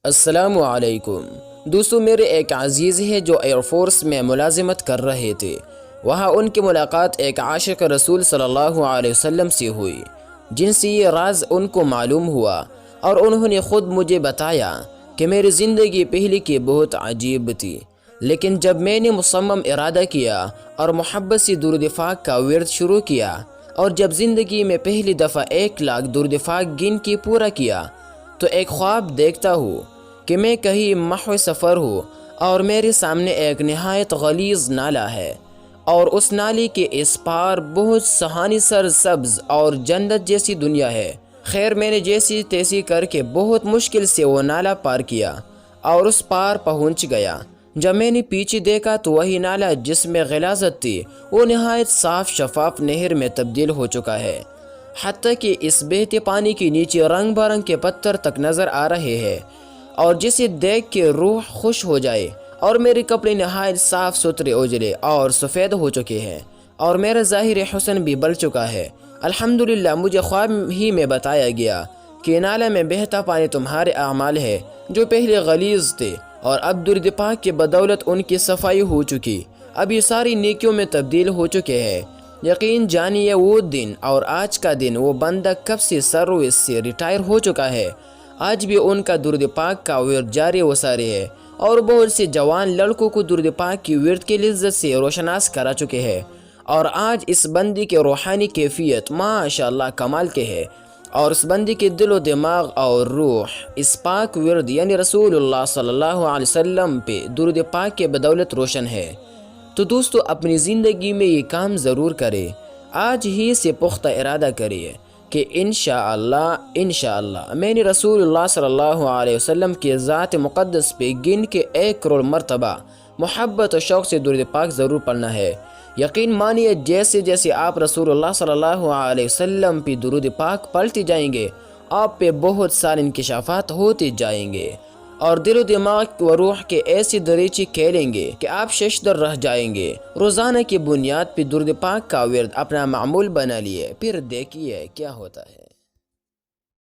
السلام علیکم دوستو، میرے ایک عزیز ہے جو ایئر فورس میں ملازمت کر رہے تھے۔ وہاں ان کی ملاقات ایک عاشق رسول صلی اللہ علیہ وسلم سے ہوئی، جن سے یہ راز ان کو معلوم ہوا، اور انہوں نے خود مجھے بتایا کہ میری زندگی پہلے کی بہت عجیب تھی، لیکن جب میں نے مصمم ارادہ کیا اور محبت سے درود پاک کا ورد شروع کیا، اور جب زندگی میں پہلی دفعہ 1,00,000 درود پاک گن کے پورا کیا، تو ایک خواب دیکھتا ہوں کہ میں کہیں محو سفر ہوں اور میرے سامنے ایک نہایت غلیظ نالہ ہے، اور اس نالے کے اس پار بہت سہانی سرسبز اور جنت جیسی دنیا ہے۔ خیر، میں نے جیسی تیسی کر کے بہت مشکل سے وہ نالہ پار کیا اور اس پار پہنچ گیا۔ جب میں نے پیچھے دیکھا تو وہی نالہ جس میں غلاظت تھی، وہ نہایت صاف شفاف نہر میں تبدیل ہو چکا ہے، حتیٰ کہ اس بہتے پانی کے نیچے رنگ برنگ کے پتھر تک نظر آ رہے ہیں، اور جسے دیکھ کے روح خوش ہو جائے۔ اور میرے کپڑے نہایت صاف ستھرے اجلے اور سفید ہو چکے ہیں، اور میرا ظاہر حسن بھی بڑھ چکا ہے۔ الحمدللہ، مجھے خواب ہی میں بتایا گیا کہ نالے میں بہتا پانی تمہارے اعمال ہے جو پہلے غلیظ تھے، اور اب درود پاک کی بدولت ان کی صفائی ہو چکی، اب یہ ساری نیکیوں میں تبدیل ہو چکے ہیں۔ یقین جانیے، وہ دن اور آج کا دن، وہ بندہ کب سے سروس سے ریٹائر ہو چکا ہے، آج بھی ان کا درود پاک کا ورد جاری و ساری ہے، اور بہت سے جوان لڑکوں کو درود پاک کی ورد کی لذت سے روشناس کرا چکے ہیں، اور آج اس بندی کے روحانی کیفیت ماشاءاللہ کمال کے ہے، اور اس بندی کے دل و دماغ اور روح اس پاک ورد یعنی رسول اللہ صلی اللہ علیہ وسلم پہ درود پاک کے بدولت روشن ہے۔ تو دوستو، اپنی زندگی میں یہ کام ضرور کرے، آج ہی سے پختہ ارادہ کریے کہ انشاءاللہ میں نے رسول اللہ صلی اللہ علیہ وسلم کی ذات مقدس پہ گن کے 1,000,000 مرتبہ محبت و شوق سے درود پاک ضرور پڑھنا ہے۔ یقین مانیے، جیسے جیسے آپ رسول اللہ صلی اللہ علیہ وسلم پہ درود پاک پڑھتے جائیں گے، آپ پہ بہت سارے انکشافات ہوتے جائیں گے، اور دل و دماغ و روح کے ایسے دریچے کھیلیں گے کہ آپ ششدر رہ جائیں گے۔ روزانہ کی بنیاد پہ درود پاک کا ورد اپنا معمول بنا لیے، پھر دیکھیے کیا ہوتا ہے۔